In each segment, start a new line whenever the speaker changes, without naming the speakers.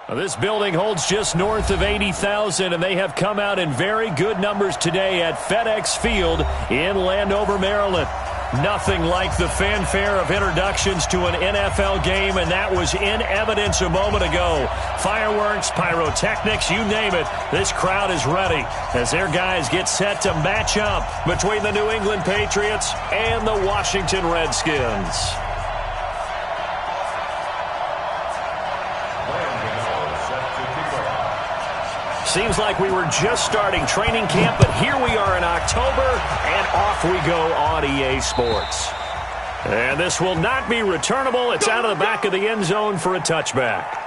Well, this building holds just north of 80,000, and they have come out in very good numbers today at FedEx Field in Landover, Maryland. Nothing like the fanfare of introductions to an NFL game, and that was in evidence a moment ago. Fireworks, pyrotechnics, you name it. This crowd is ready as their guys get set to match up between the New England Patriots and the Washington Redskins. Seems like we were just starting training camp, but here we are in October, and off we go on EA Sports. And this will not be returnable. It's out of the back of the end zone for a touchback.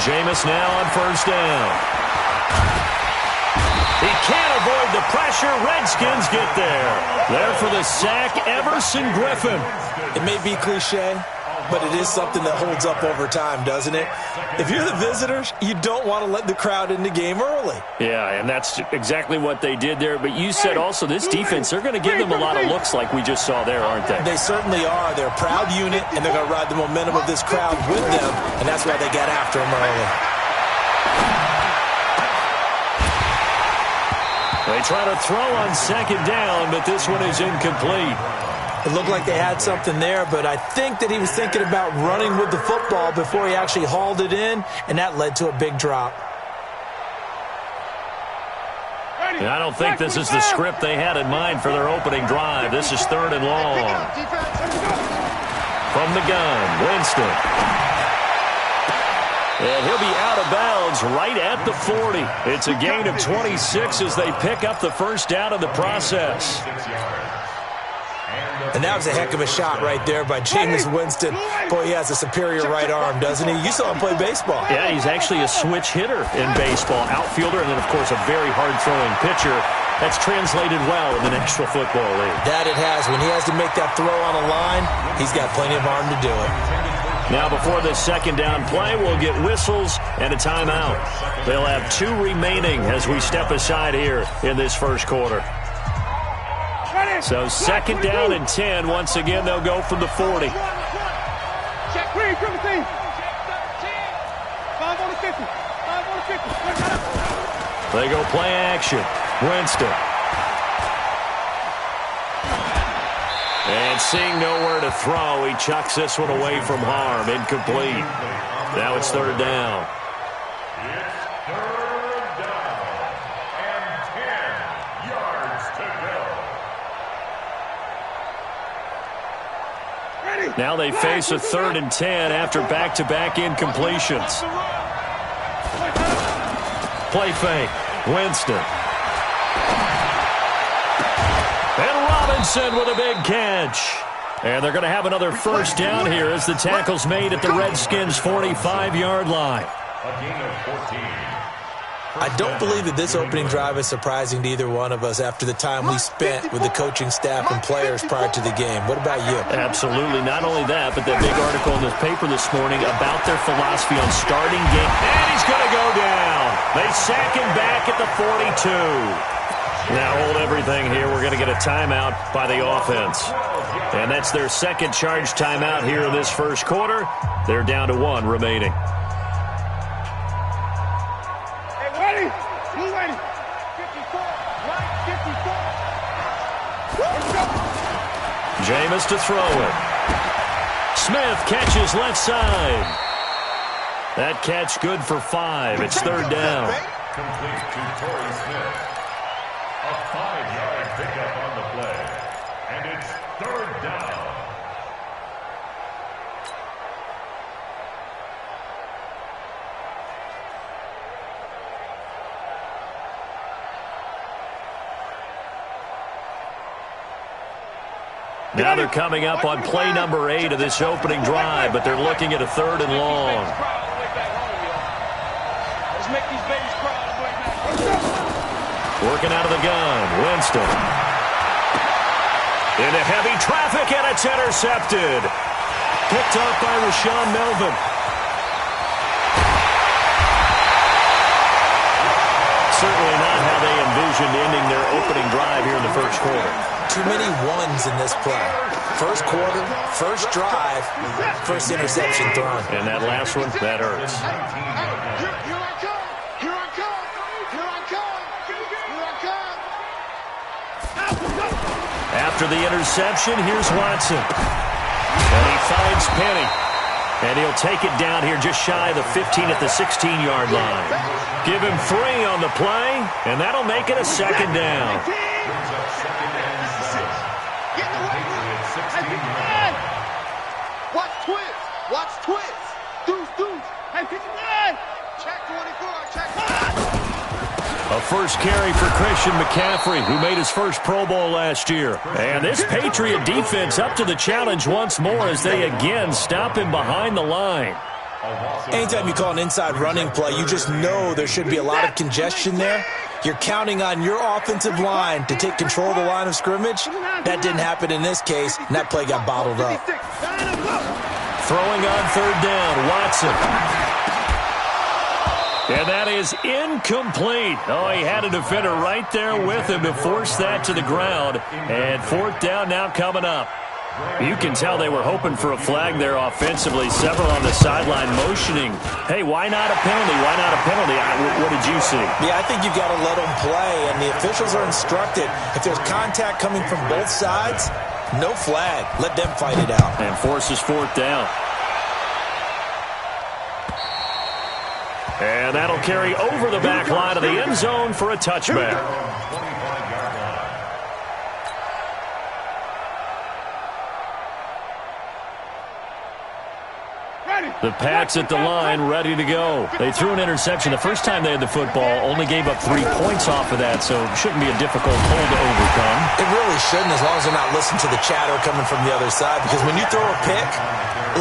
Jameis now on first down. He can't avoid the pressure. Redskins get there. There for the sack, Everson Griffin.
It may be cliche, but it is something that holds up over time, doesn't it? If you're the visitors, you don't want to let the crowd in the game early.
Yeah, and that's exactly what they did there. But you said also this defense, they're going to give them a lot of looks like we just saw there, aren't they?
They certainly are. They're a proud unit, and they're going to ride the momentum of this crowd with them, and that's why they got after them early.
They try to throw on second down, but this one is incomplete.
It looked like they had something there, but I think that he was thinking about running with the football before he actually hauled it in, and that led to a big drop.
And I don't think this is the script they had in mind for their opening drive. This is third and long. From the gun, Winston. And he'll be out of bounds right at the 40. It's a gain of 26 as they pick up the first down in the process.
And that was a heck of a shot right there by Jameis Winston. Boy, he has a superior right arm, doesn't he? You saw him play baseball.
Yeah, he's actually a switch hitter in baseball. Outfielder, and then, of course, a very hard-throwing pitcher. That's translated well in the National Football League.
That it has. When he has to make that throw on a line, he's got plenty of arm to do it.
Now, before this second down play, we'll get whistles and a timeout. They'll have 2 remaining as we step aside here in this first quarter. So second down and 10. Once again, they'll go from the 40.
Check green, triple team. 5 on the 50. 5 on the 50.
They go play action. Winston. And seeing nowhere to throw, he chucks this one away from harm. Incomplete. Now it's third down. Now they face a 3rd and 10 after back-to-back incompletions. Play fake. Winston. And Robinson with a big catch. And they're going to have another first down here as the tackle's made at the Redskins' 45-yard line.
A gain of 14.
I don't believe that this opening drive is surprising to either one of us after the time we spent with the coaching staff and players prior to the game. What about you?
Absolutely. Not only that, but that big article in the paper this morning about their philosophy on starting game. And he's going to go down. They sack him back at the 42. Now hold everything here. We're going to get a timeout by the offense. And that's their second charge timeout here in this first quarter. They're down to 1 remaining. Jameis to throw it. Smith catches left side. That catch good for 5. It's third down.
Complete to Torrey Smith. A 5-yard pickup on the play. And it's third down.
Now they're coming up on play number 8 of this opening drive, but they're looking at a 3rd and long. Working out of the gun, Winston. Into heavy traffic, and it's intercepted. Picked up by Rashaan Melvin. Certainly not how they envisioned ending their opening drive here in the first quarter.
Too many ones in this play. First quarter, first drive, first interception thrown.
And that last one, that hurts. After the interception, here's Watson. And he finds Penny. And he'll take it down here just shy of the 15 at the 16-yard line. Give him 3 on the play, and that'll make it a second down.
Watch twist. Watch twist. Deuce. Hey, 59. Check 24. Check 5.
A first carry for Christian McCaffrey, who made his first Pro Bowl last year. And this Patriot defense up to the challenge once more as they again stop him behind the line.
Anytime you call an inside running play, you just know there should be a lot of congestion there. You're counting on your offensive line to take control of the line of scrimmage. That didn't happen in this case, and that play got bottled up.
Throwing on third down, Watson. And that is incomplete. Oh, he had a defender right there with him to force that to the ground. And fourth down now coming up. You can tell they were hoping for a flag there offensively. Several on the sideline motioning. Hey, why not a penalty? Why not a penalty? What did you see?
Yeah, I think you've got to let them play, and the officials are instructed. If there's contact coming from both sides, no flag. Let them fight it out.
And forces fourth down. And that'll carry over the back line of the end zone for a touchback. The Pats at the line, ready to go. They threw an interception the first time they had the football, only gave up 3 points off of that, so it shouldn't be a difficult hole to overcome.
It really shouldn't, as long as they're not listening to the chatter coming from the other side, because when you throw a pick,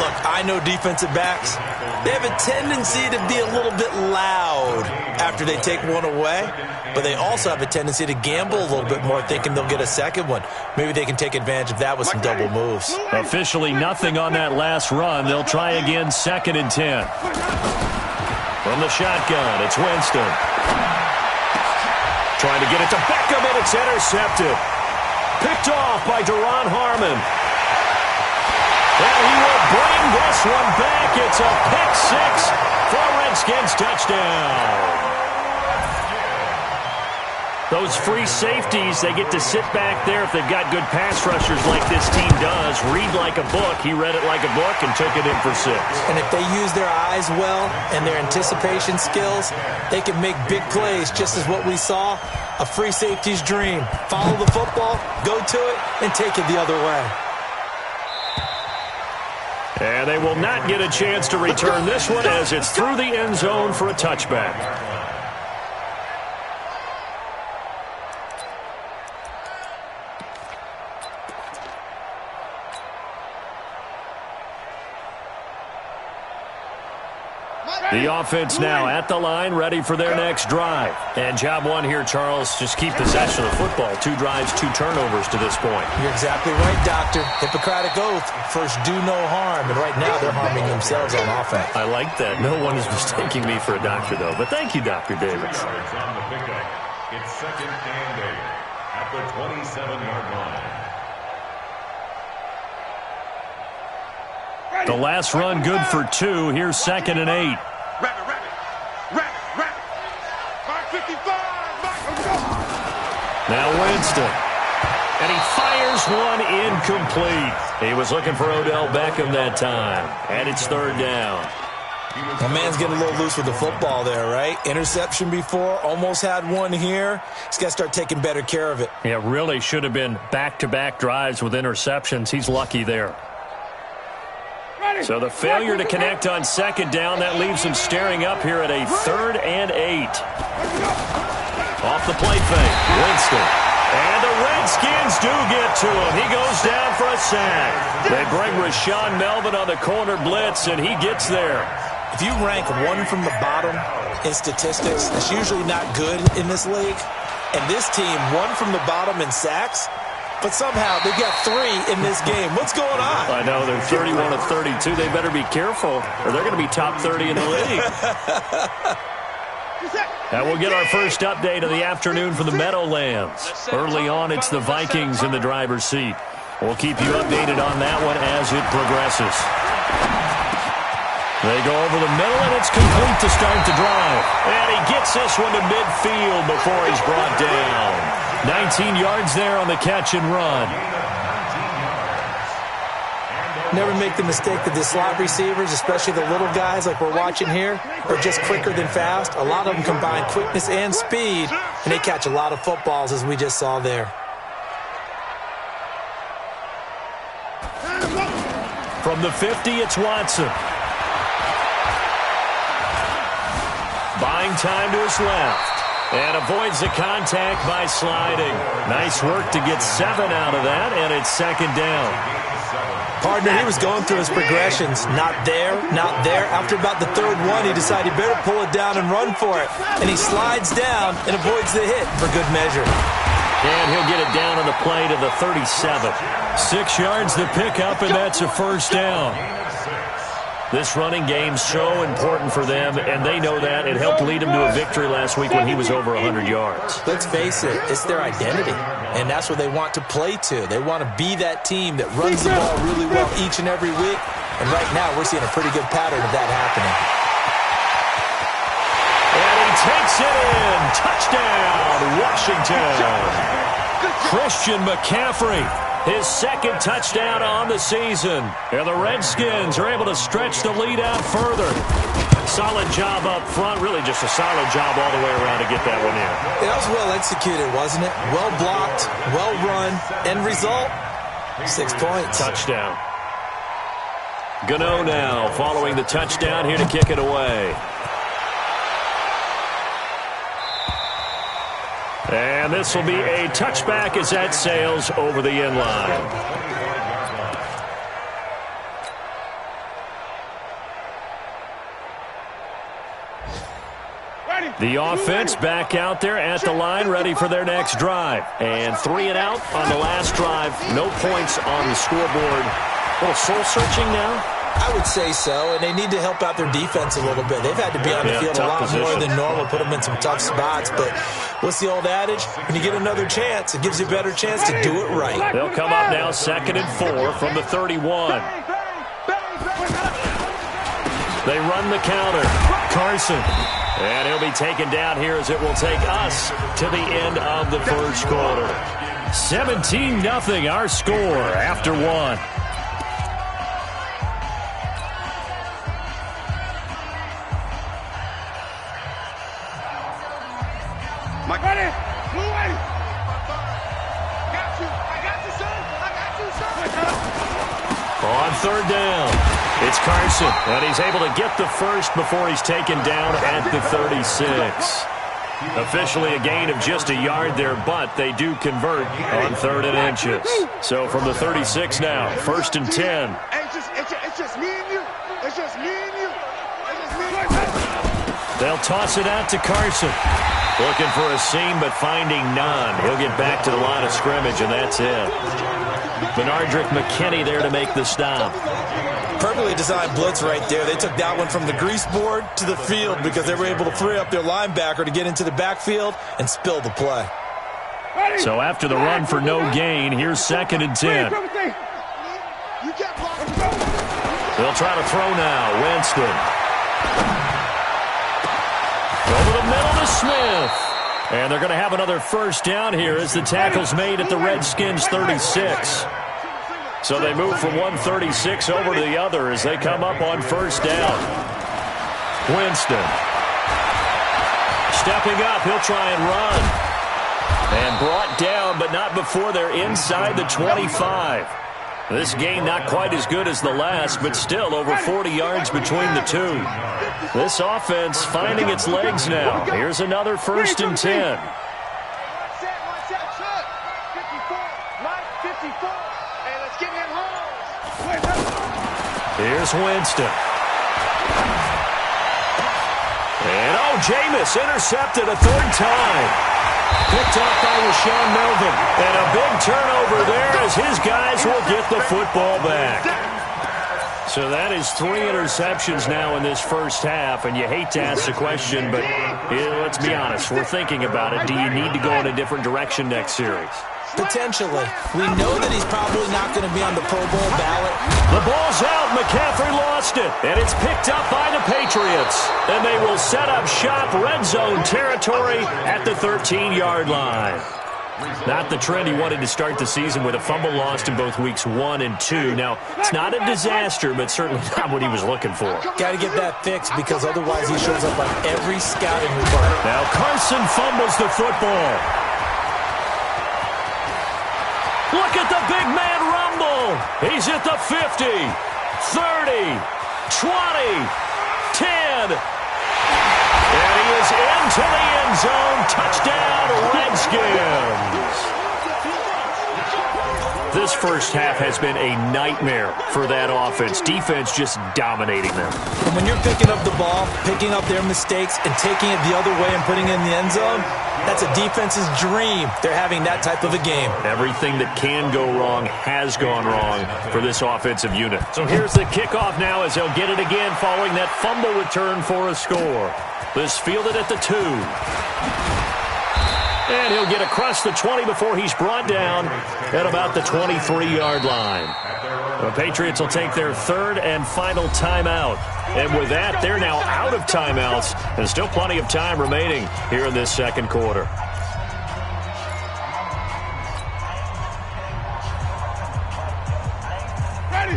look, I know defensive backs, they have a tendency to be a little bit loud after they take one away, but they also have a tendency to gamble a little bit more, thinking they'll get a second one. Maybe they can take advantage of that with some double moves.
Officially nothing on that last run. They'll try again, 2nd and 10. From the shotgun, it's Winston. Trying to get it to Beckham, and it's intercepted. Picked off by Deron Harmon. And he will bring this one back. It's a pick 6 for a Redskins touchdown. Those free safeties, they get to sit back there if they've got good pass rushers like this team does. Read like a book. He read it like a book and took it in for 6.
And if they use their eyes well and their anticipation skills, they can make big plays, just as what we saw, a free safety's dream. Follow the football, go to it, and take it the other way.
And they will not get a chance to return this one as it's through the end zone for a touchback. The offense now at the line, ready for their next drive. And job one here, Charles, just keep possession of the football. 2 drives, 2 turnovers to this point.
You're exactly right, Doctor. Hippocratic oath, first do no harm. And right now they're harming themselves on offense.
I like that. No one is mistaking me for a doctor, though. But thank you, Dr. Davis.
On the pickup. It's 2nd and 8 at the 27-yard line.
The last run good for 2. Here's 2nd and 8. Now Winston. And he fires one incomplete. He was looking for Odell Beckham that time. And it's 3rd down.
My man's getting a little loose with the football there, right? Interception before, almost had one here. He's got to start taking better care of it.
Yeah, really should have been back-to-back drives with interceptions. He's lucky there. So the failure to connect on 2nd down, that leaves him staring up here at a 3rd and 8. Off the play fake, Winston. And the Redskins do get to him. He goes down for a sack. They bring Rashaan Melvin on the corner blitz, and he gets there.
If you rank one from the bottom in statistics, it's usually not good in this league. And this team won from the bottom in sacks, but somehow they got 3 in this game. What's going on?
I know, they're 31 of 32. They better be careful, or they're going to be top 30 in the league. And we'll get our first update of the afternoon from the Meadowlands. Early on, it's the Vikings in the driver's seat. We'll keep you updated on that one as it progresses. They go over the middle, and it's complete to start the drive. And he gets this one to midfield before he's brought down. 19 yards there on the catch and run.
Never make the mistake that the slot receivers, especially the little guys like we're watching here, are just quicker than fast. A lot of them combine quickness and speed, and they catch a lot of footballs, as we just saw there.
From the 50, it's Watson. Buying time to his left. And avoids the contact by sliding. Nice work to get 7 out of that, and it's second down.
Partner, he was going through his progressions. Not there, not there. After about the third one, he decided he better pull it down and run for it. And he slides down and avoids the hit for good measure.
And he'll get it down on the play to the 37. 6 yards to pick up, and that's a first down. This running game's so important for them, and they know that. It helped lead them to a victory last week when he was over 100 yards.
Let's face it, it's their identity, and that's what they want to play to. They want to be that team that runs the ball really well each and every week, and right now we're seeing a pretty good pattern of that happening.
And he takes it in. Touchdown, Washington. Christian McCaffrey. His second touchdown on the season. And the Redskins are able to stretch the lead out further. Solid job up front. Really just a solid job all the way around to get that one in.
That was well executed, wasn't it? Well blocked, well run. End result, 6 points.
Touchdown. Gano now following the touchdown here to kick it away. And this will be a touchback as that sails over the end line. The offense back out there at the line, ready for their next drive. And 3 and out on the last drive. No points on the scoreboard. A little soul-searching now?
I would say so, and they need to help out their defense a little bit. They've had to be on the field a lot more than normal, put them in some tough spots. But what's the old adage? When you get another chance, it gives you a better chance to do it right.
They'll come up now 2nd and 4 from the 31. They run the counter. Carson. And he'll be taken down here as it will take us to the end of the first quarter. 17-0 our score after 1.
Ready? Blue way. Got you. I got you, son. I got you, son.
On 3rd down, it's Carson, and he's able to get the first before he's taken down at the 36. Officially a gain of just a yard there, but they do convert on 3rd and inches. So from the 36 now, 1st and 10.
It's just me and you. It's just me and you. It's just me and you.
They'll toss it out to Carson. Looking for a seam, but finding none. He'll get back to the line of scrimmage, and that's it. Benardrick McKinney there to make the stop.
Perfectly designed blitz right there. They took that one from the grease board to the field because they were able to free up their linebacker to get into the backfield and spill the play.
So after the run for no gain, here's 2nd and 10. They'll try to throw now. Winston. Over the middle to Smith. And they're going to have another first down here as the tackle's made at the Redskins 36. So they move from 136 over to the other as they come up on first down. Winston. Stepping up, he'll try and run. And brought down, but not before they're inside the 25. This game not quite as good as the last, but still over 40 yards between the two. This offense finding its legs now. Here's another 1st and 10. Here's Winston. And Jameis intercepted a third time. Picked up by Rashawn Melvin. And a big turnover there as his guys will get the football back. So that is 3 interceptions now in this first half, and you hate to ask the question, but let's be honest, we're thinking about it. Do you need to go in a different direction next series?
Potentially. We know that he's probably not going to be on the Pro Bowl ballot.
The ball's out. McCaffrey lost it, and it's picked up by the Patriots. And they will set up shop red zone territory at the 13-yard line. Not the trend he wanted to start the season with a fumble lost in both weeks 1 and 2. Now, it's not a disaster, but certainly not what he was looking for.
Got to get that fixed because otherwise he shows up on every scouting report.
Now Carson fumbles the football. Look at the big man rumble. He's at the 50, 30, 20, 10. And he is into the end zone. Touchdown, Redskins. This first half has been a nightmare for that offense. Defense just dominating them.
And when you're picking up the ball, picking up their mistakes, and taking it the other way and putting it in the end zone, that's a defense's dream. They're having that type of a game.
Everything that can go wrong has gone wrong for this offensive unit. So here's the kickoff now as they'll get it again following that fumble return for a score. This fielded at the 2. And he'll get across the 20 before he's brought down at about the 23-yard line. The Patriots will take their third and final timeout. And with that, they're now out of timeouts and still plenty of time remaining here in this second quarter.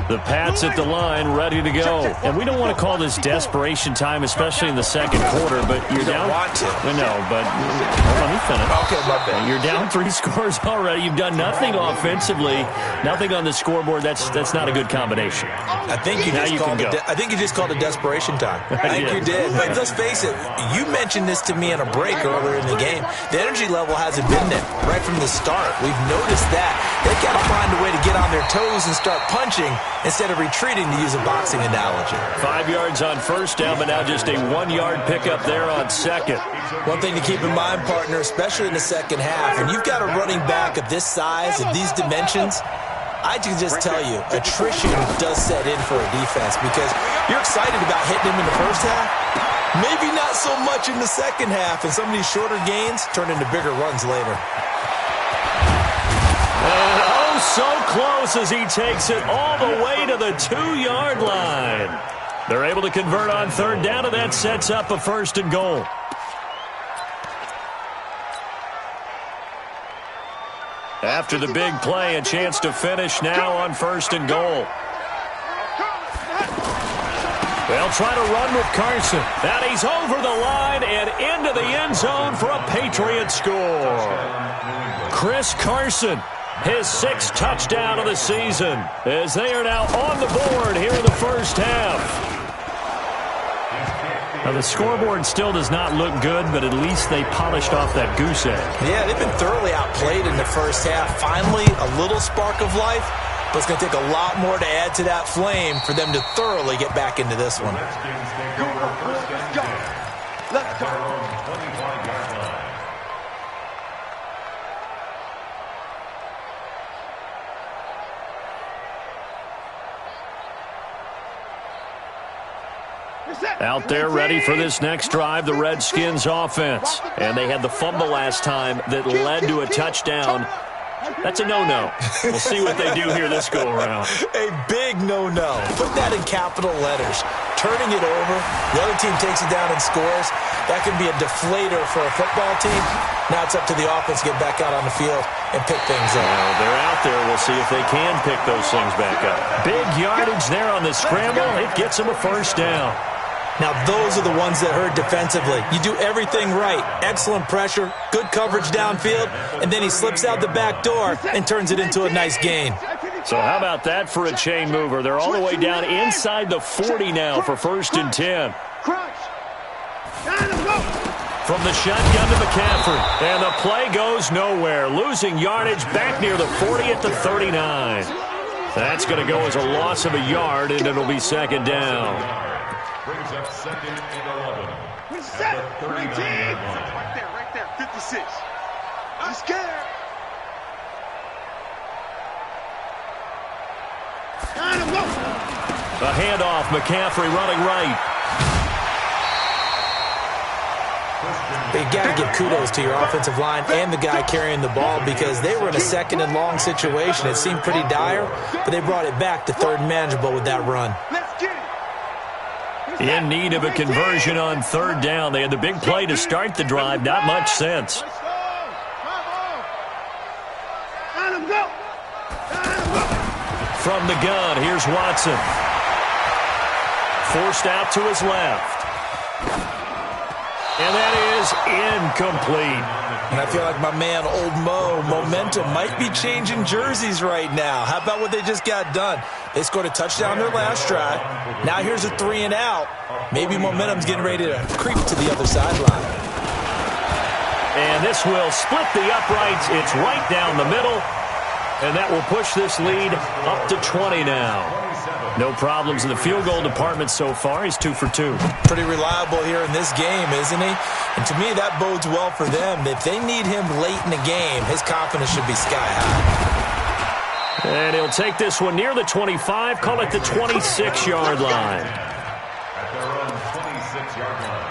The Pats at the line, ready to go. And we don't want to call this desperation time, especially in the second quarter, but you're down.
Want to.
No, but let me finish.
Okay, my bad.
You're down 3 scores already. You've done nothing offensively, nothing on the scoreboard. That's not a good combination.
I think you just called it desperation time. I think you did. But let's face it, you mentioned this to me in a break earlier in the game. The energy level hasn't been there right from the start. We've noticed that. They've got to find a way to get on their toes and start punching instead of retreating, to use a boxing analogy.
5 yards on first down, but now just a 1-yard pickup there on second.
One thing to keep in mind, partner, especially in the second half, when you've got a running back of this size, of these dimensions, I can just tell you, attrition does set in for a defense because you're excited about hitting him in the first half. Maybe not so much in the second half, and some of these shorter gains turn into bigger runs later.
So close as he takes it all the way to the 2-yard line. They're able to convert on third down, and that sets up a first and goal. After the big play, a chance to finish now on first and goal. They'll try to run with Carson. And he's over the line and into the end zone for a Patriot score. Chris Carson, his 6th touchdown of the season, as they are now on the board here in the first half. Now, the scoreboard still does not look good, but at least they polished off that goose egg.
Yeah, they've been thoroughly outplayed in the first half. Finally, a little spark of life, but it's going to take a lot more to add to that flame for them to thoroughly get back into this one.
Let's go.
Out there ready for this next drive, the Redskins offense. And they had the fumble last time that led to a touchdown. That's a no-no. We'll see what they do here this go-around.
A big no-no. Put that in capital letters. Turning it over, the other team takes it down and scores. That can be a deflator for a football team. Now it's up to the offense to get back out on the field and pick things up.
Well, they're out there. We'll see if they can pick those things back up. Big yardage there on the scramble. It gets them a first down.
Now, those are the ones that hurt defensively. You do everything right. Excellent pressure, good coverage downfield, and then he slips out the back door and turns it into a nice gain.
So how about that for a chain mover? They're all the way down inside the 40 now for first and 10. From the shotgun to McCaffrey, and the play goes nowhere. Losing yardage back near the 40 at the 39. That's going to go as a loss of a yard, and it'll be second down.
Brings up second and 11.
27, 19. Right there, 56. I'm scared.
A handoff, McCaffrey running right.
You got to give kudos to your offensive line and the guy carrying the ball because they were in a second and long situation. It seemed pretty dire, but they brought it back to third and manageable with that run.
In need of a conversion on third down. They had the big play to start the drive. Not much sense. From the gun, here's Watson. Forced out to his left. And that is incomplete.
And I feel like my man, Old Mo, momentum might be changing jerseys right now. How about what they just got done? They scored a touchdown their last drive. Now here's a 3 and out. Maybe momentum's getting ready to creep to the other sideline.
And this will split the uprights. It's right down the middle. And that will push this lead up to 20 now. No problems in the field goal department so far. He's 2 for 2.
Pretty reliable here in this game, isn't he? And to me, that bodes well for them. If they need him late in the game, his confidence should be sky high.
And he'll take this one near the 25, call it the 26-yard line.
At their own 26-yard line.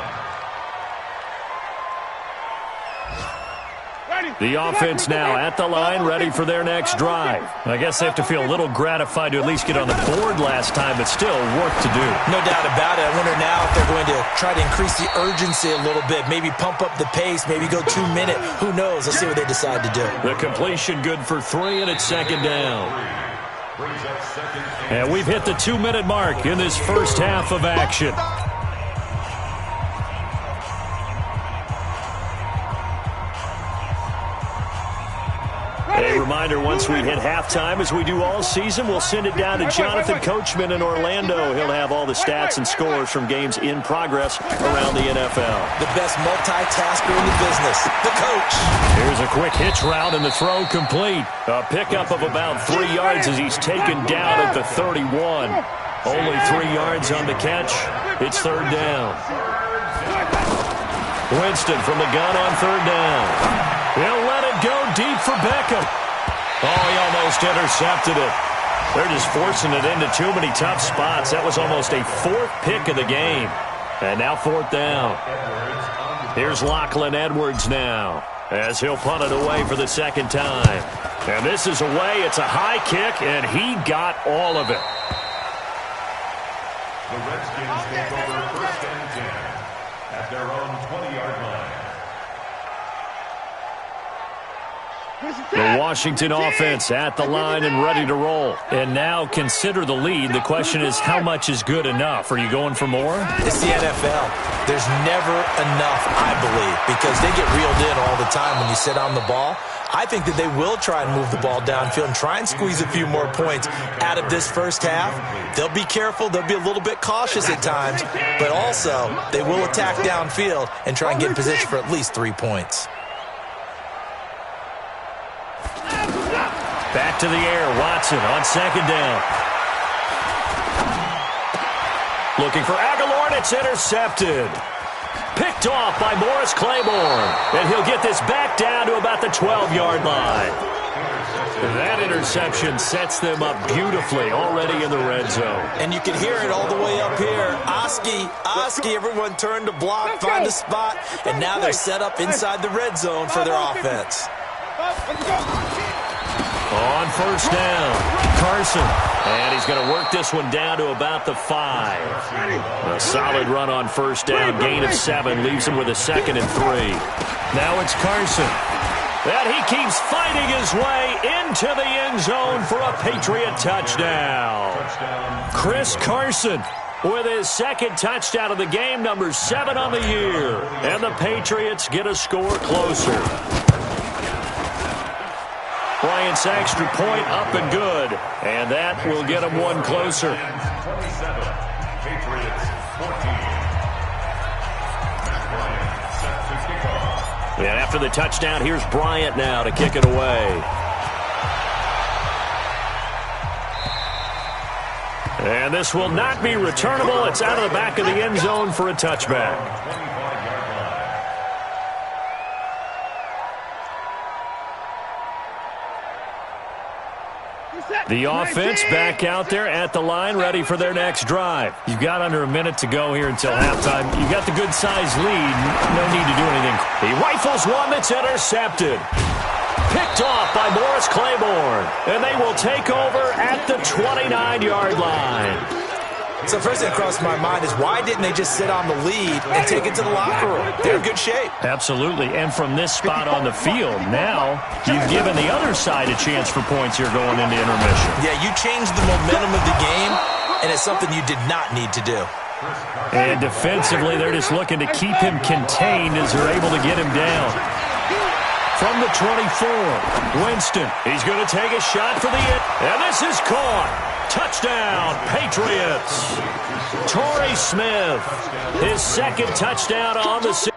The offense now at the line, ready for their next drive. I guess they have to feel a little gratified to at least get on the board last time, but still work to do.
No doubt about it. I wonder now if they're going to try to increase the urgency a little bit, maybe pump up the pace, maybe go 2 minute. Who knows? Let's see what they decide to do.
The completion good for 3, and it's second down. And we've hit the 2-minute mark in this first half of action. A reminder, once we hit halftime, as we do all season, we'll send it down to Jonathan Coachman in Orlando. He'll have all the stats and scores from games in progress around the NFL.
The best multitasker in the business, the coach.
Here's a quick hitch route, and the throw complete. A pickup of about 3 yards as he's taken down at the 31. Only 3 yards on the catch. It's third down. Winston from the gun on third down. He'll let it go deep for Beckham. Oh, he almost intercepted it. They're just forcing it into too many tough spots. That was almost a 4th pick of the game. And now 4th down. Here's Lachlan Edwards now as he'll punt it away for the second time. And this is away. It's a high kick, and he got all of it.
The Redskins take over 1st and 10 at their own 20-yard line.
The Washington offense at the line and ready to roll. And now consider the lead. The question is, how much is good enough? Are you going for more?
It's the NFL. There's never enough, I believe, because they get reeled in all the time when you sit on the ball. I think that they will try and move the ball downfield and try and squeeze a few more points out of this first half. They'll be careful. They'll be a little bit cautious at times, but also they will attack downfield and try and get in position for at least 3 points.
Back to the air, Watson on second down. Looking for Aguilar, and it's intercepted. Picked off by Morris Claiborne. And he'll get this back down to about the 12-yard line. That interception sets them up beautifully already in the red zone.
And you can hear it all the way up here. Oski, everyone turned to block, find a spot, and now they're set up inside the red zone for their offense.
On first down, Carson. And he's going to work this one down to about the 5. A solid run on first down, gain of 7, leaves him with a 2nd and 3. Now it's Carson. And he keeps fighting his way into the end zone for a Patriot touchdown. Chris Carson with his 2nd touchdown of the game, number 7 on the year. And the Patriots get a score closer. Bryant's extra point up and good. And that will get him one closer.
27, Patriots 14. Matt Bryant set to kick off.
And after the touchdown, here's Bryant now to kick it away. And this will not be returnable. It's out of the back of the end zone for a touchback. The offense back out there at the line, ready for their next drive. You've got under a minute to go here until halftime. You've got the good-sized lead. No need to do anything. He rifles one that's intercepted. Picked off by Morris Claiborne. And they will take over at the 29-yard line.
So first thing that crossed my mind is why didn't they just sit on the lead and take it to the locker room? They're in good shape.
Absolutely. And from this spot on the field, now you've given the other side a chance for points here going into intermission.
Yeah, you changed the momentum of the game, and it's something you did not need to do.
And defensively, they're just looking to keep him contained as they're able to get him down. From the 24, Winston. He's going to take a shot for the end. And this is caught. Touchdown, Patriots. Torrey Smith, his second touchdown on the season.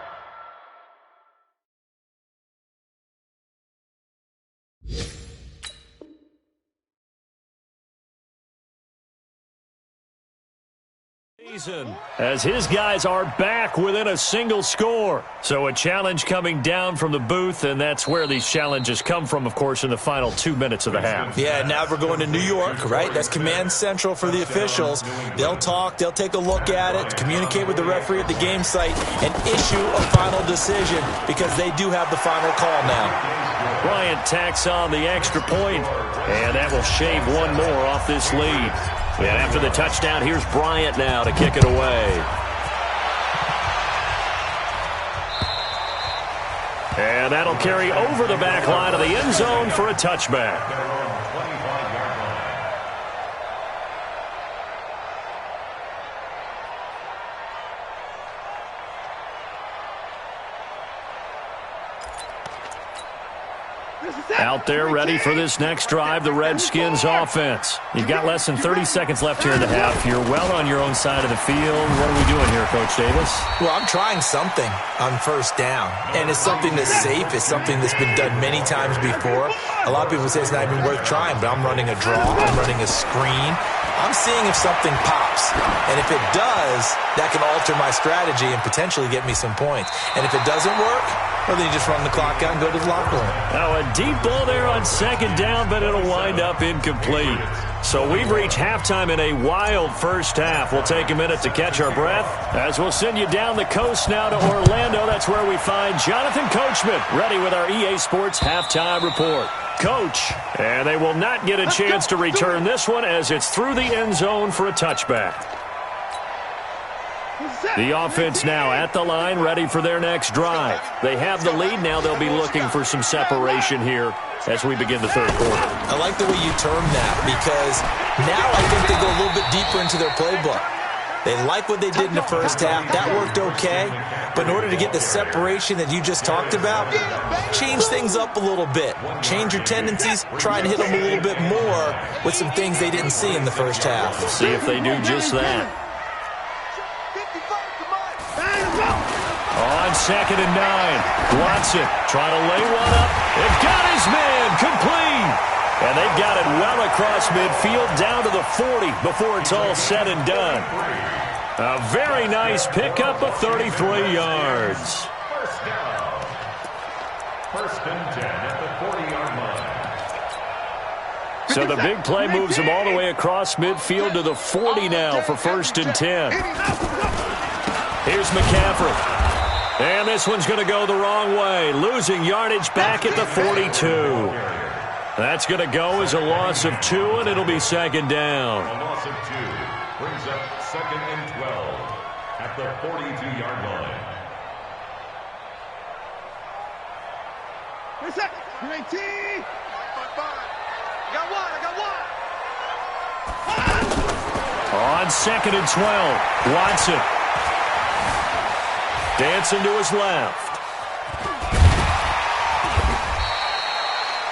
As his guys are back within a single score. So a challenge coming down from the booth, and that's where these challenges come from, of course, in the final 2 minutes of the half.
Yeah, now we're going to New York, right? That's command central for the officials. They'll talk, they'll take a look at it, communicate with the referee at the game site, and issue a final decision because they do have the final call now.
Bryant tacks on the extra point, and that will shave one more off this lead. And after the touchdown, here's Bryant now to kick it away. And that'll carry over the back line of the end zone for a touchback. Out there ready for this next drive, the Redskins offense. You've got less than 30 seconds left here in the half. You're well on your own side of the field. What are we doing here, Coach Davis?
Well, I'm trying something on first down, and it's something that's safe. It's something that's been done many times before. A lot of people say it's not even worth trying, but I'm running a draw. I'm running a screen. I'm seeing if something pops, and if it does, that can alter my strategy and potentially get me some points. And if it doesn't work, well, then you just run the clock out and go to the locker room.
Now a deep ball there on second down, but it'll wind up incomplete. So we've reached halftime in a wild first half. We'll take a minute to catch our breath as we'll send you down the coast now to Orlando. That's where we find Jonathan Coachman, ready with our EA Sports halftime report. Coach, and they will not get a chance to return this one as it's through the end zone for a touchback. The offense now at the line, ready for their next drive. They have the lead. Now they'll be looking for some separation here as we begin the third quarter.
I like the way you term that because now I think they go a little bit deeper into their playbook. They like what they did in the first half. That worked okay. But in order to get the separation that you just talked about, change things up a little bit. Change your tendencies. Try and hit them a little bit more with some things they didn't see in the first half.
See if they do just that. On 2nd and 9, Watson trying to lay one up. They've got his man complete. And they've got it well across midfield down to the 40 before it's all said and done. A very nice pickup of 33 yards.
First down. First and 10 at the 40-yard line.
So the big play moves them all the way across midfield to the 40 now for 1st and 10. Here's McCaffrey. And this one's going to go the wrong way, losing yardage back at the 42. That's going to go as a loss of 2, and it'll be second down.
A loss of 2 brings up 2nd and 12 at the 42-yard line.
Where's that? 19. I got one.
On 2nd and 12, Watson. Dancing to his left.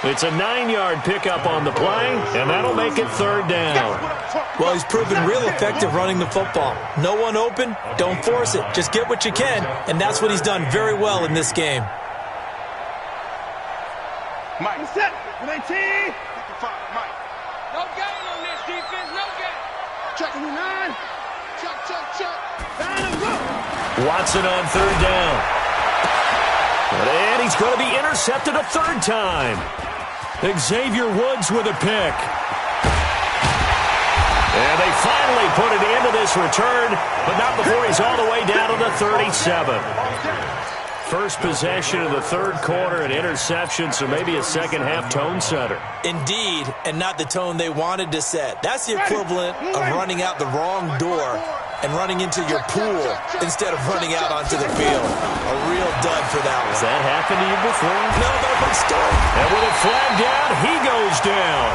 It's a 9-yard pickup on the play, and that'll make it third down.
Well, he's proven real effective running the football. No one open, don't force it. Just get what you can, and that's what he's done very well in this game.
Mike, set. 19. 55, Mike.
No gain on this defense, no gain.
Check 9. Check. Down and go.
Watson on third down. And he's going to be intercepted a third time. Xavier Woods with a pick. And they finally put it into this return, but not before he's all the way down to the 37. First possession of the third quarter, an interception, so maybe a second-half tone setter.
Indeed, and not the tone they wanted to set. That's the equivalent of running out the wrong door and running into your pool instead of running out onto the field. A real dud for that one.
Has that happened to you before?
No, but a big story.
And with it flagged down, he goes down.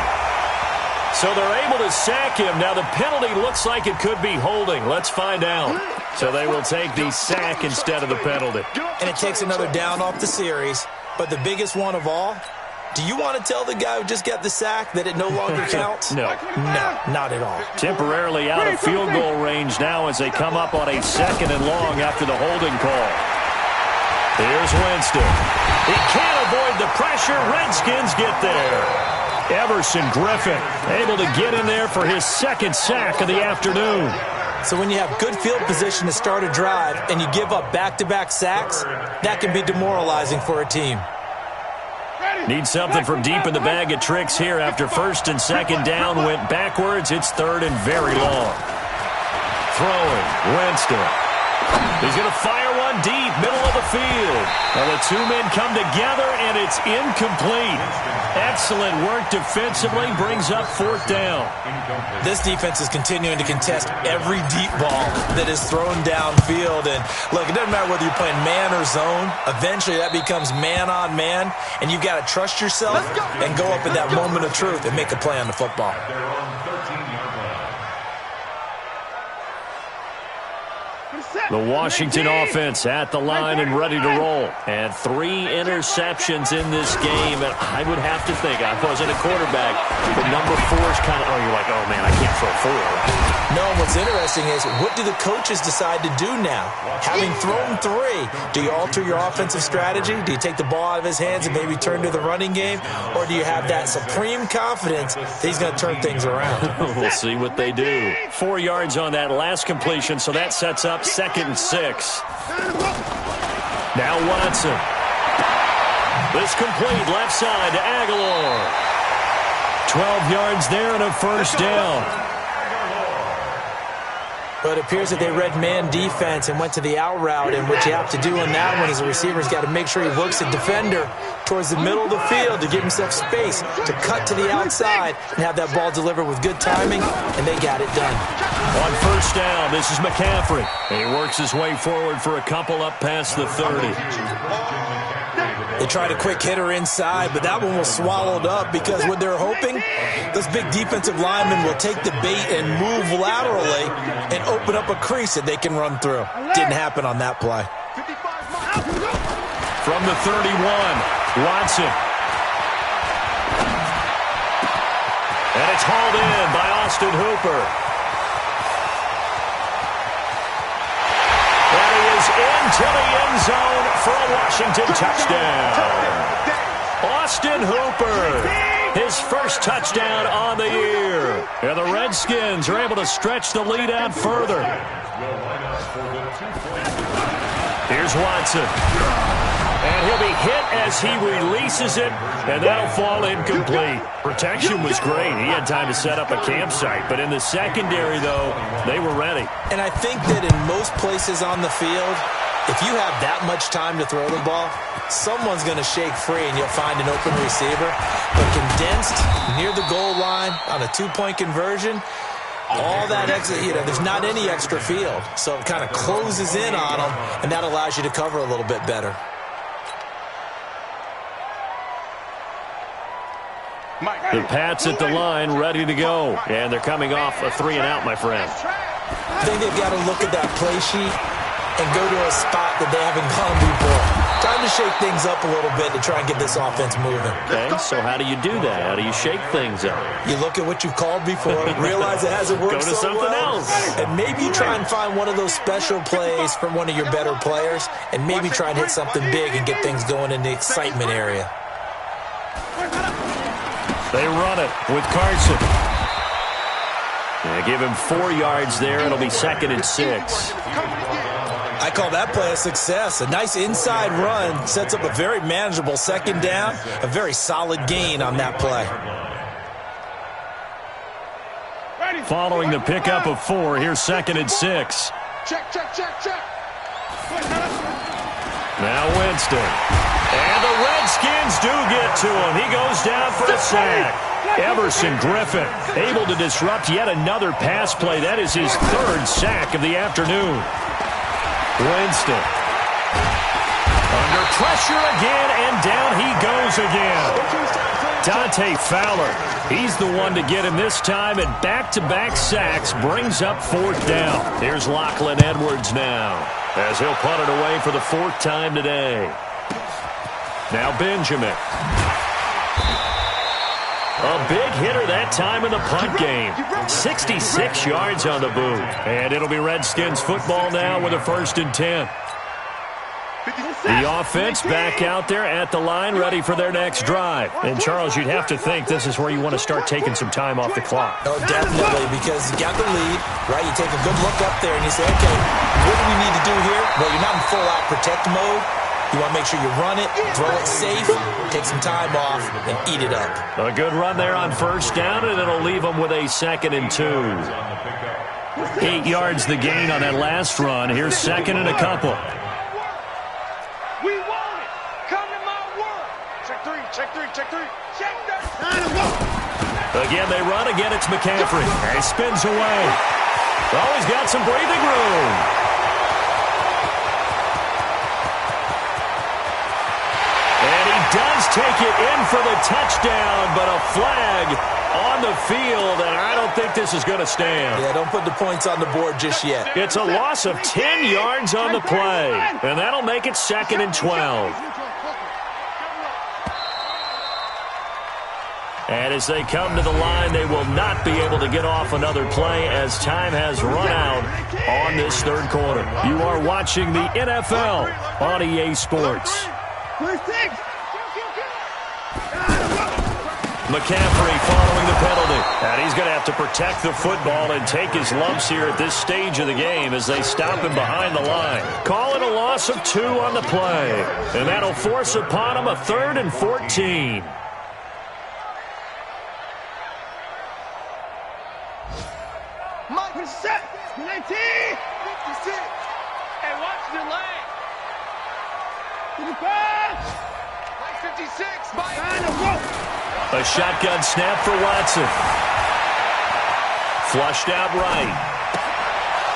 So they're able to sack him. Now the penalty looks like it could be holding. Let's find out. So they will take the sack instead of the penalty.
And it takes another down off the series. But the biggest one of all, do you want to tell the guy who just got the sack that it no longer counts?
No.
No, not at all.
Temporarily out of field goal range now as they come up on a 2nd and long after the holding call. Here's Winston. He can't avoid the pressure. Redskins get there. Everson Griffin able to get in there for his 2nd sack of the afternoon.
So when you have good field position to start a drive and you give up back-to-back sacks, that can be demoralizing for a team.
Need something from deep in the bag of tricks here after 1st and 2nd down went backwards. It's 3rd and very long. Throwing, Winston. He's going to fire one deep, middle of the field. Now the two men come together, and it's incomplete. Excellent work defensively, brings up 4th down.
This defense is continuing to contest every deep ball that is thrown downfield. And look, it doesn't matter whether you're playing man or zone. Eventually that becomes man on man, and you've got to trust yourself and go up at that moment of truth and make a play on the football.
The Washington offense at the line and ready to roll. And 3 interceptions in this game. And I would have to think, I wasn't a quarterback, but number 4 is kind of, you're like, oh, man, I can't throw 4.
No, what's interesting is, what do the coaches decide to do now? Having thrown 3, do you alter your offensive strategy? Do you take the ball out of his hands and maybe turn to the running game? Or do you have that supreme confidence that he's going to turn things around?
We'll see what they do. 4 yards on that last completion, so that sets up 2nd and 6. Now Watson. This complete left side to Aguilar. 12 yards there and a 1st down.
But it appears that they read man defense and went to the out route, and what you have to do on that one is the receiver's got to make sure he works the defender towards the middle of the field to give himself space to cut to the outside and have that ball delivered with good timing, and they got it done.
On 1st down, this is McCaffrey. He works his way forward for a couple up past the 30.
They tried a quick hitter inside, but that one was swallowed up because what they're hoping, those big defensive linemen will take the bait and move laterally and open up a crease that they can run through. Didn't happen on that play.
From the 31, Watson. And it's hauled in by Austin Hooper. And he is into the end zone for a Washington touchdown. Austin Hooper, his 1st touchdown on the year. And the Redskins are able to stretch the lead out further. Here's Watson. And he'll be hit as he releases it, and that'll fall incomplete. Protection was great. He had time to set up a campsite, but in the secondary, though, they were ready.
And I think that in most places on the field, if you have that much time to throw the ball, someone's going to shake free and you'll find an open receiver. But condensed near the goal line on a 2-point conversion, all that extra, there's not any extra field. So it kind of closes in on them, and that allows you to cover a little bit better.
The Pats at the line, ready to go. And they're coming off a 3-and-out, my friend.
I think they've got to look at that play sheet and go to a spot that they haven't gone before. Time to shake things up a little bit to try and get this offense moving.
Okay, so how do you do that? How do you shake things up?
You look at what you've called before, realize it hasn't worked
so
so
something
well,
else.
and maybe try and find one of those special plays from one of your better players, and maybe try and hit something big and get things going in the excitement area.
They run it with Carson. They give him 4 yards there. It'll be 2nd and 6.
I call that play a success. A nice inside run sets up a very manageable 2nd down, a very solid gain on that play.
following the pickup of 4. Here's 2nd and 6.
Check, check, check, check.
Now Winston. And the Redskins do get to him. He goes down for a sack. Everson Griffin able to disrupt yet another pass play. That is his 3rd sack of the afternoon. Winston. Under pressure again, and down he goes again. Dante Fowler, he's the one to get him this time, and back-to-back sacks brings up 4th down. Here's Lachlan Edwards now, as he'll punt it away for the 4th time today. Now Benjamin. A big hitter that time in the punt game. 66 yards on the boot. And it'll be Redskins football now with a 1st and 10. The offense back out there at the line, ready for their next drive. And, Charles, you'd have to think this is where you want to start taking some time off the clock.
Oh, definitely, because you got the lead, right? You take a good look up there and you say, okay, what do we need to do here? Well, you're not in full-out protect mode. You want to make sure you run it, throw it safe, take some time off, and eat it up.
A good run there on 1st down, and it'll leave them with a 2nd and 2. 8 yards the gain on that last run. Here's 2nd and a couple.
We want it. Come to my world. Check 3, check 3, check 3. Check that.
Again, they run. Again, it's McCaffrey. And he spins away. Oh, he's got some breathing room. And he does take it in for the touchdown, but a flag on the field, and I don't think this is going to stand.
Yeah, don't put the points on the board just yet.
It's a loss of 10 yards on the play, and that'll make it 2nd and 12. And as they come to the line, they will not be able to get off another play as time has run out on this 3rd quarter. You are watching the NFL on EA Sports. McCaffrey following the penalty. And he's going to have to protect the football and take his lumps here at this stage of the game as they stop him behind the line. Call it a loss of 2 on the play. And that'll force upon him a 3rd and 14.
Mike, set. 19. 56.
Hey, watch the leg.
55.
Like 56, Mike.
A shotgun snap for Watson. Flushed out right.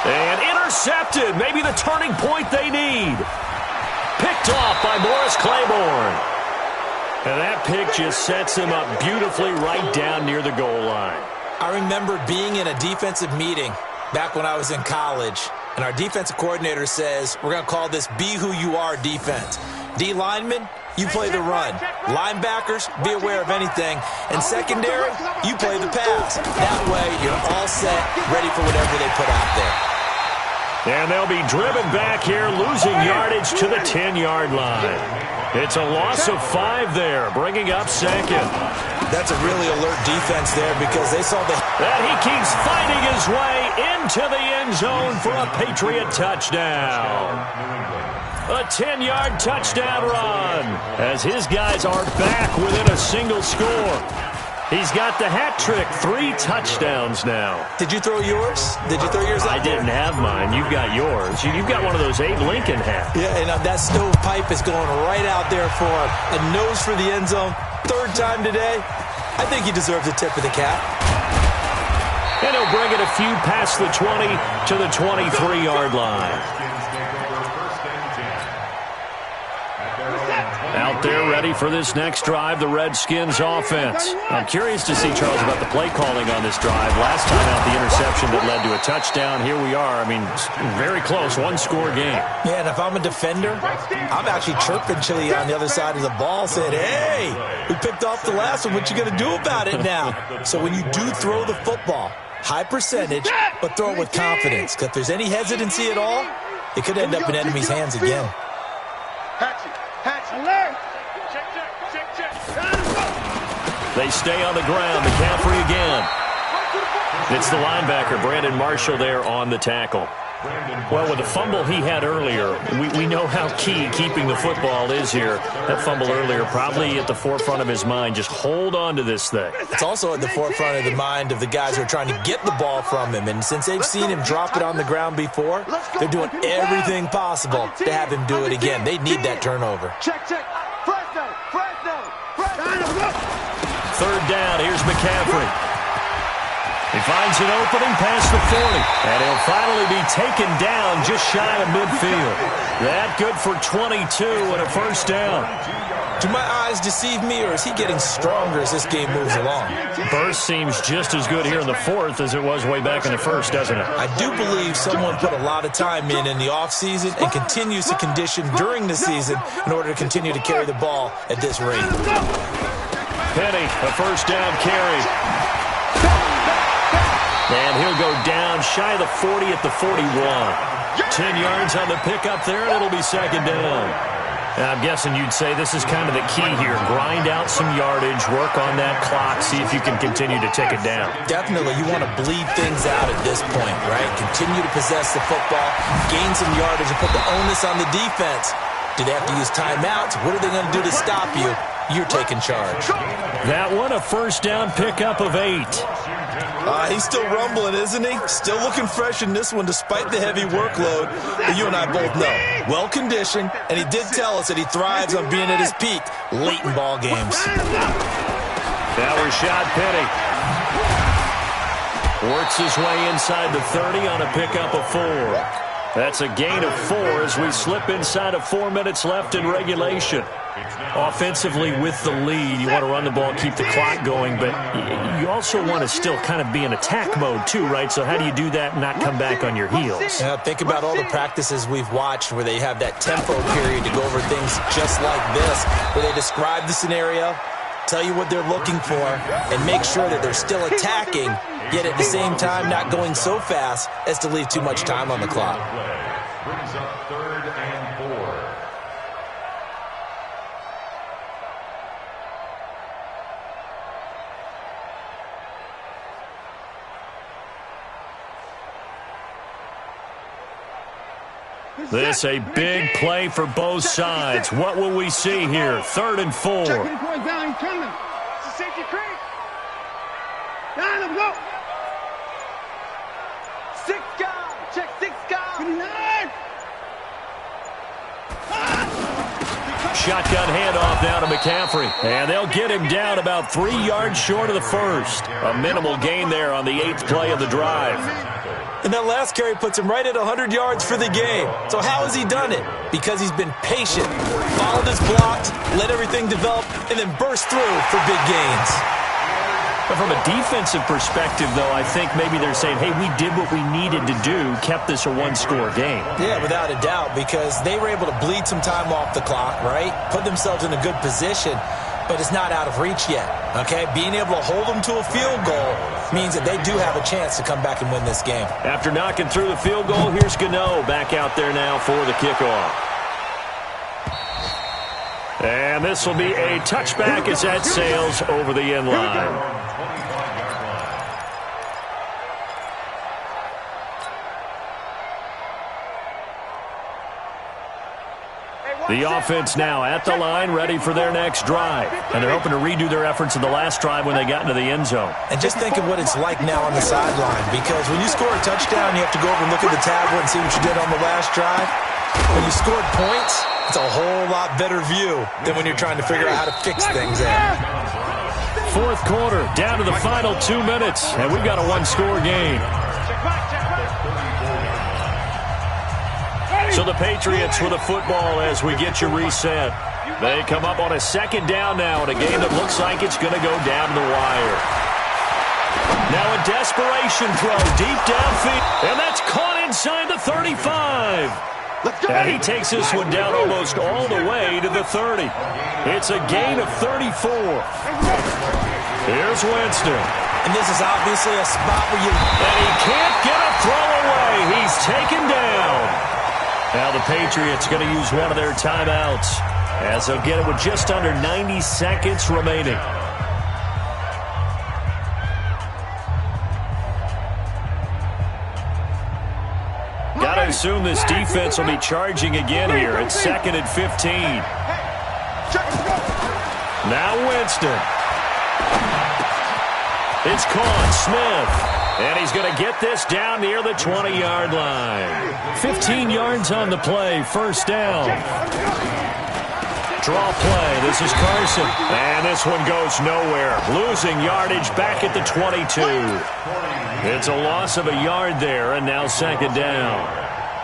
And intercepted. Maybe the turning point they need. Picked off by Morris Claiborne. And that pick just sets him up beautifully right down near the goal line.
I remember being in a defensive meeting back when I was in college, and our defensive coordinator says, we're going to call this Be Who You Are defense. D linemen, you play the run. Linebackers, be aware of anything. And secondary, you play the pass. That way, you're all set, ready for whatever they put out there.
And they'll be driven back here, losing yardage to the 10-yard line. It's a loss of 5 there, bringing up 2nd.
That's a really alert defense there because they saw the...
And he keeps fighting his way into the end zone for a Patriot touchdown. A 10-yard touchdown run as his guys are back within a single score. He's got the hat trick, 3 touchdowns now.
Did you throw yours? Did you throw yours out
I didn't have mine. You've got yours. You've got one of those Abe Lincoln hats.
Yeah, and that stovepipe is going right out there for a nose for the end zone. 3rd time today. I think he deserves a tip of the cap.
And he'll bring it a few past the 20 to the 23-yard line. Out there ready for this next drive, the Redskins offense. I'm curious to see, Charles, about the play calling on this drive. Last time out, the interception that led to a touchdown. Here we are. I mean, very close, 1-score game.
Yeah, and if I'm a defender, I'm actually chirping Chili on the other side of the ball, saying, hey, we picked off the last one. What you going to do about it now? So when you do throw the football, high percentage, but throw it with confidence. Because if there's any hesitancy at all, it could end up in enemy's hands again.
Alert.
Check, check, check, check.
They stay on the ground. McCaffrey again. It's the linebacker, Brandon Marshall, there on the tackle. Well, with the fumble he had earlier, we know how key keeping the football is here. That fumble earlier probably at the forefront of his mind. Just hold on to this thing.
It's also at the forefront of the mind of the guys who are trying to get the ball from him. And since they've seen him drop it on the ground before, they're doing everything possible to have him do it again. They need that turnover.
Check. Fresno.
Third down, here's McCaffrey. He finds an opening past the 40, and he'll finally be taken down just shy of midfield. That good for 22 and a first down.
Do my eyes deceive me, or is he getting stronger as this game moves along?
Burst seems just as good here in the fourth as it was way back in the first, doesn't it?
I do believe someone put a lot of time in the offseason and continues to condition during the season in order to continue to carry the ball at this rate.
Penny, a first down carry. And he'll go down shy of the 40 at the 41. 10 yards on the pickup there, and it'll be second down. And I'm guessing you'd say this is kind of the key here. Grind out some yardage, work on that clock, see if you can continue to take it down.
Definitely, you want to bleed things out at this point, right? Continue to possess the football, gain some yardage, and put the onus on the defense. Do they have to use timeouts? What are they going to do to stop you? You're taking charge.
That one, a first down pickup of 8.
He's still rumbling, isn't he? Still looking fresh in this one despite the heavy workload that you and I both know. Well-conditioned, and he did tell us that he thrives on being at his peak late in ball games.
Now Rashad Penny works his way inside the 30 on a pickup of 4. That's a gain of 4 as we slip inside of 4 minutes left in regulation. Offensively with the lead, you want to run the ball, keep the clock going, but you also want to still kind of be in attack mode too, right? So how do you do that and not come back on your heels?
Yeah, think about all the practices we've watched where they have that tempo period to go over things just like this, where they describe the scenario, tell you what they're looking for, and make sure that they're still attacking, yet at the same time not going so fast as to leave too much time on the clock.
Brings up 3rd and 4.
This a big play for both sides. What will we see here? 3rd and 4.
Check his boy down, he's coming.
It's a safety creek.
Down, let's go.
6 guys. Check 6 guys.
29.
Shotgun handoff now to McCaffrey. And they'll get him down about 3 yards short of the first. A minimal gain there on the 8th play of the drive.
And that last carry puts him right at 100 yards for the game. So how has he done it? Because he's been patient, followed his blocks, let everything develop, and then burst through for big gains.
But from a defensive perspective, though, I think maybe they're saying, hey, we did what we needed to do, kept this a one-score game.
Yeah, without a doubt, because they were able to bleed some time off the clock, right? Put themselves in a good position, but it's not out of reach yet, okay? Being able to hold them to a field goal means that they do have a chance to come back and win this game.
After knocking through the field goal, here's Gano back out there now for the kickoff. And this will be a touchback as that sails over the end line. The offense now at the line, ready for their next drive. And they're hoping to redo their efforts in the last drive when they got into the end zone.
And just think of what it's like now on the sideline, because when you score a touchdown, you have to go over and look at the tablet and see what you did on the last drive. When you scored points, it's a whole lot better view than when you're trying to figure out how to fix things there.
Fourth quarter, down to the final 2 minutes, and we've got a one-score game. So the Patriots with the football as we get you reset. They come up on a second down now in a game that looks like it's going to go down the wire. Now a desperation throw deep downfield, and that's caught inside the 35. And he takes this one down almost all the way to the 30. It's a gain of 34. Here's Winston.
And this is obviously a spot where you...
And he can't get a throw away. He's taken down. Now the Patriots going to use one of their timeouts as they'll get it with just under 90 seconds remaining. Got to assume this defense will be charging again here. It's 2nd and 15. Now Winston. It's caught. Smith. And he's going to get this down near the 20-yard line. 15 yards on the play. First down. Draw play. This is Carson. And this one goes nowhere. Losing yardage back at the 22. It's a loss of a yard there, and now 2nd down.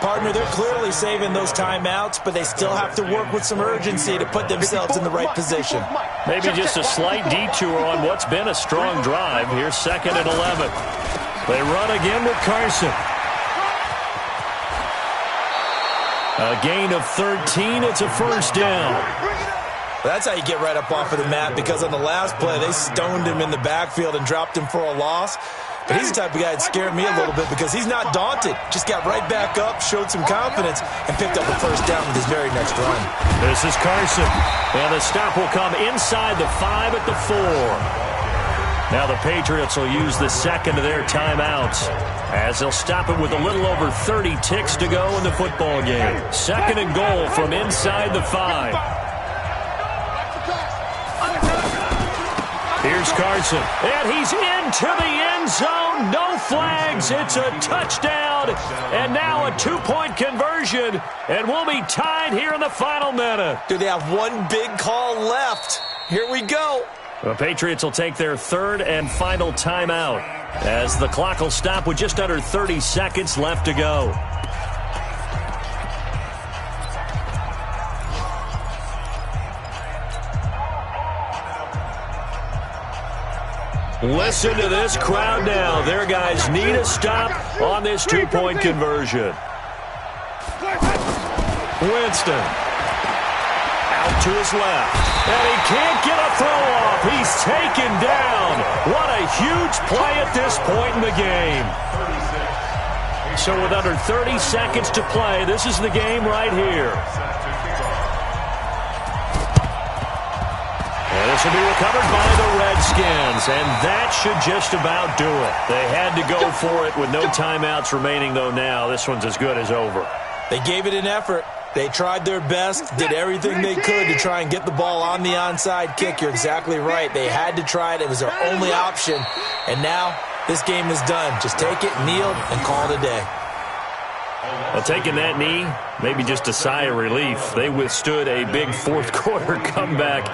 Partner, they're clearly saving those timeouts, but they still have to work with some urgency to put themselves in the right position.
Maybe just a slight detour on what's been a strong drive. Here's 2nd and 11. They run again with Carson. A gain of 13. It's a first down.
That's how you get right up off of the mat, because on the last play, they stoned him in the backfield and dropped him for a loss. But he's the type of guy that scared me a little bit because he's not daunted. Just got right back up, showed some confidence, and picked up a first down with his very next run.
This is Carson. And the stop will come inside the 5 at the 4. Now the Patriots will use the second of their timeouts as they'll stop it with a little over 30 ticks to go in the football game. 2nd and goal from inside the 5. Here's Carson, and he's into the end zone. No flags. It's a touchdown, and now a 2-point conversion, and we'll be tied here in the final minute.
Do they have one big call left? Here we go.
The Patriots will take their 3rd and final timeout as the clock will stop with just under 30 seconds left to go. Listen to this crowd now. Their guys need a stop on this 2-point conversion. Winston. Out to his left. And he can't get a throw off. He's taken down. What a huge play at this point in the game. So with under 30 seconds to play, this is the game right here. And this will be recovered by the Redskins, and that should just about do it. They had to go for it with no timeouts remaining, though now this one's as good as over.
They gave it an effort. They tried their best, did everything they could to try and get the ball on the onside kick. You're exactly right. They had to try it. It was their only option. And now this game is done. Just take it, kneel, and call it a day.
Well, taking that knee, maybe just a sigh of relief. They withstood a big 4th quarter comeback.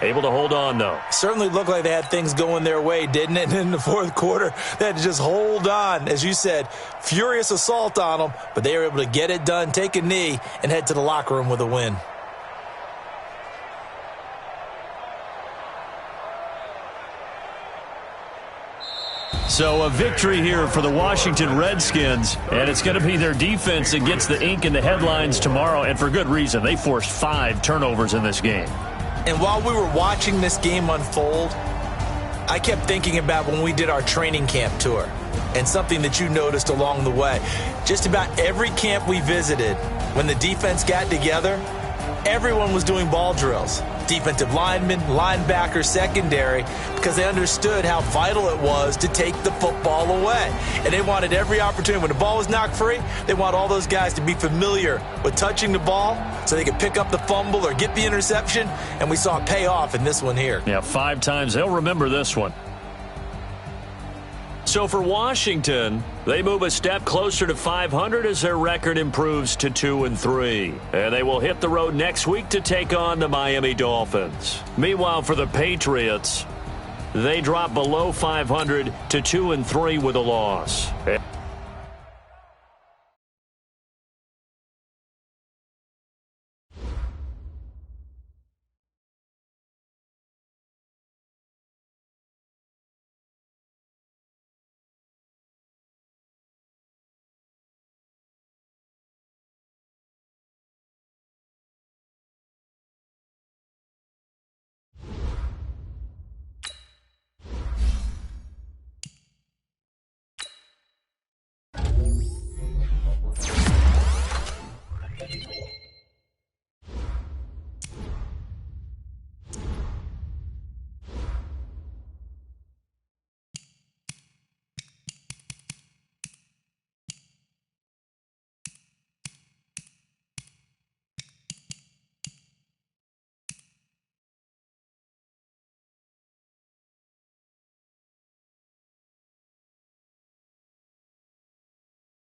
Able to hold on, though.
Certainly looked like they had things going their way, didn't it? And in the 4th quarter, they had to just hold on. As you said, furious assault on them, but they were able to get it done, take a knee, and head to the locker room with a win.
So a victory here for the Washington Redskins, and it's going to be their defense that gets the ink in the headlines tomorrow, and for good reason. They forced 5 turnovers in this game.
And while we were watching this game unfold, I kept thinking about when we did our training camp tour and something that you noticed along the way. Just about every camp we visited, when the defense got together, everyone was doing ball drills. Defensive linemen, linebackers, secondary, because they understood how vital it was to take the football away. And they wanted every opportunity. When the ball was knocked free, they want all those guys to be familiar with touching the ball so they could pick up the fumble or get the interception. And we saw it pay off in this one here.
Yeah, 5 times. They'll remember this one. So for Washington, they move a step closer to 500 as their record improves to 2-3. And they will hit the road next week to take on the Miami Dolphins. Meanwhile, for the Patriots, they drop below 500 to 2-3 with a loss.